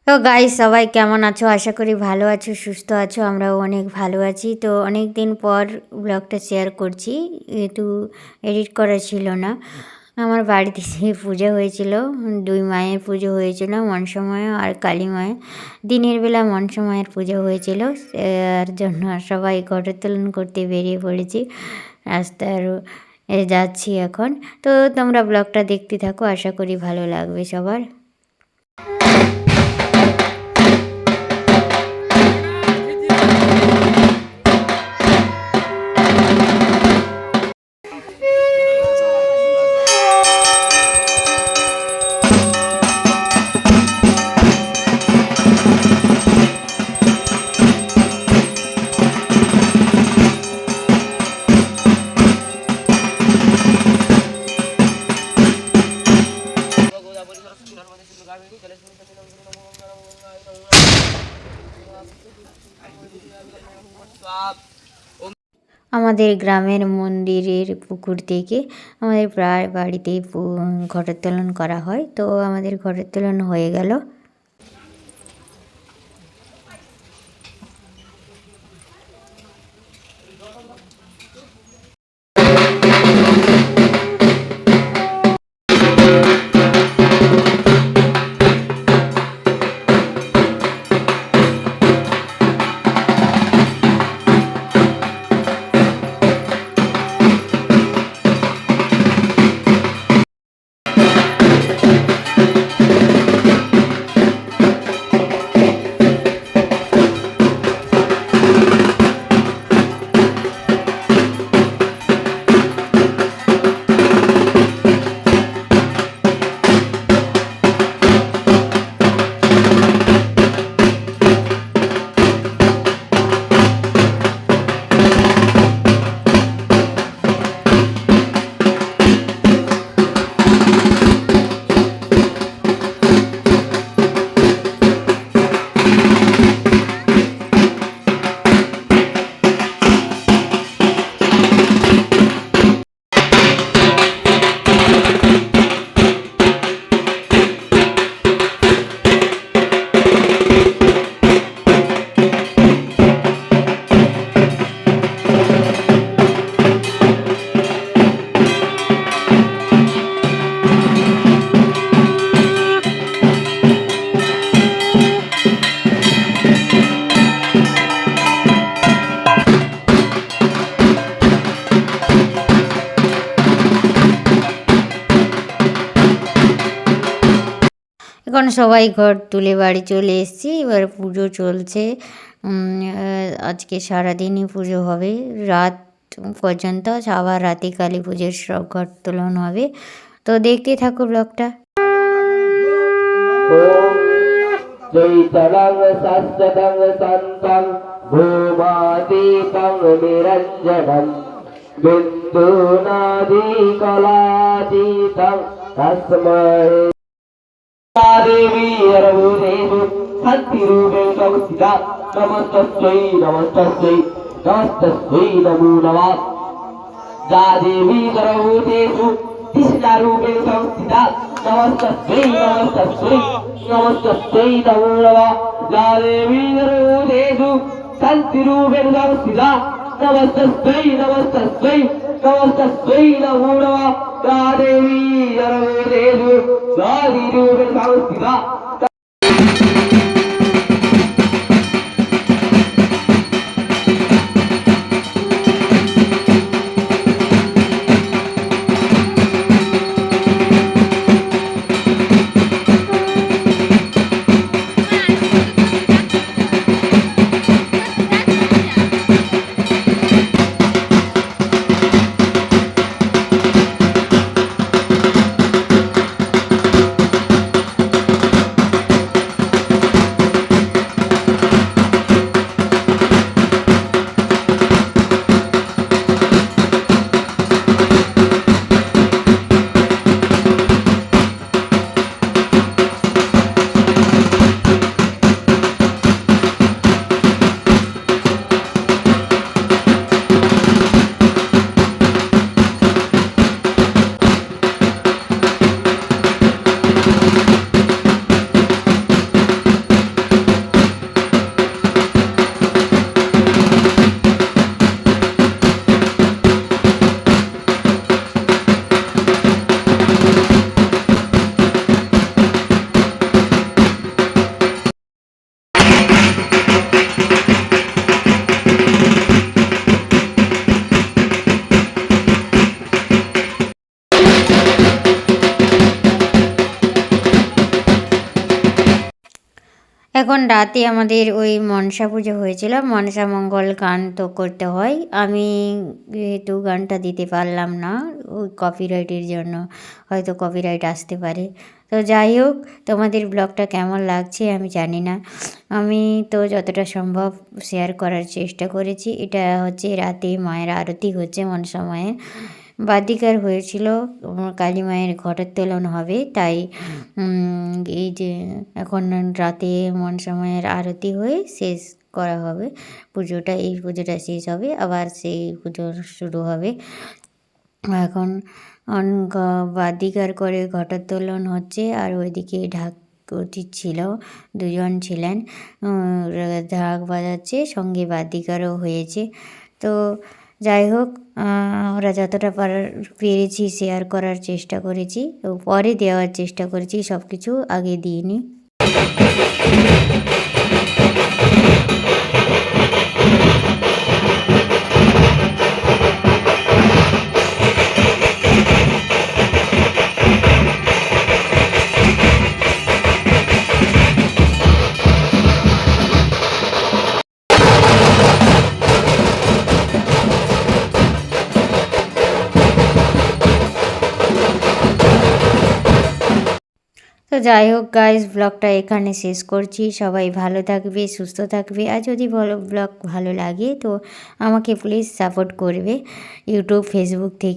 তো গাইস সবাই কেমন আছো? আশা করি ভালো আছো, সুস্থ আছো। আমরাও অনেক ভালো আছি। তো অনেক দিন পর ব্লগটা শেয়ার করছি, একটু এডিট করা ছিল না। আমার বাড়িতে সেই পুজো হয়েছিল, দুই মায়ের পুজো হয়েছিল, মনসাময় আর কালী মায়ের। দিনের বেলা মনসামায়ের পুজো হয়েছিল, আর জন্য সবাই ঘটোত্তোলন করতে বেরিয়ে পড়েছি। রাস্তার যাচ্ছি এখন। তো তোমরা ব্লগটা দেখতে থাকো, আশা করি ভালো লাগবে সবার। আমাদের গ্রামের মন্দিরের পুকুর থেকে আমাদের প্রায় বাড়িতেই ঘটোত্তোলন করা হয়। তো আমাদের ঘটোত্তোলন হয়ে গেল। এখন সবাই ঘর তুলে বাড়ি চলে এসেছি। এবার পুজো চলছে। আজকে সারাদিনই পুজো হবে, রাত পর্যন্ত। আবার রাতে কালী পুজোর সব ঘটোত্তোলন হবে। তো দেখতে থাকো ব্লগটা। চৈতলং শাশ্বতং শান্তং ভূমাতীতং নিরঞ্জনম বিন্দুনাদিকলাতীতং তস্মৈ দেবী রূপেষু শান্তিরূপেণ সংস্থিতা নমস্তস্যৈ নমস্তস্যৈ নমস্তস্যৈ নমো নমঃ যা দেবী সর্বভূতেষু কৃষ্ণারূপেণ সংস্থিতা নমস্তস্যৈ নমস্তস্যৈ নমস্তস্যৈ নমো নমঃ যা দেবী সর্বভূতেষু শান্তিরূপেণ সংস্থিতা নমস্তস্যৈ নমস্তস্যৈ নমস্তস্যৈ নমো নমঃ যা দেবী সর্বভূতেষু শান্তিরূপেণ সংস্থিতা। এখন রাতে আমাদের ওই মনসা পুজো হয়েছিল, মনসা মঙ্গল গান তো করতে হয়। আমি যেহেতু গানটা দিতে পারলাম না ওই কপিরাইটের জন্য, হয়তো কপিরাইট আসতে পারে। তো যাই হোক, তোমাদের ব্লগটা কেমন লাগছে আমি জানি না। আমি তো যতটা সম্ভব শেয়ার করার চেষ্টা করেছি। এটা হচ্ছে রাতে মায়ের আরতি হচ্ছে, মনসা মায়ের বাদ্যিকার হয়েছিল, কালী মায়ের ঘটোত্তোলন হবে, তাই এই যে এখন রাতে মনসা মায়ের আরতি হয়ে শেষ করা হবে পুজোটা। এই পুজোটা শেষ হবে, আবার সেই পুজো শুরু হবে। এখন বাদ্যিকার করে ঘটোত্তোলন হচ্ছে, আর ওইদিকে ঢাক ছিল, দুজন ছিলেন, ঢাক বাজাচ্ছে, সঙ্গে বাদ্যিকারও হয়েছে। তো যাই হোক, আমরা যতটা পেরেছি শেয়ার করার চেষ্টা করেছি, তো পরে দেওয়ার চেষ্টা করেছি, সব কিছু আগে দিইনি। তো যাই হোক গাইস, ব্লগটা এখানে শেষ করছি। সবাই ভালো থাকবে, সুস্থ থাকবে, আর যদি ব্লগ ভালো লাগে তো আমাকে প্লিজ সাপোর্ট করবে ইউটিউব, ফেসবুক থেকে।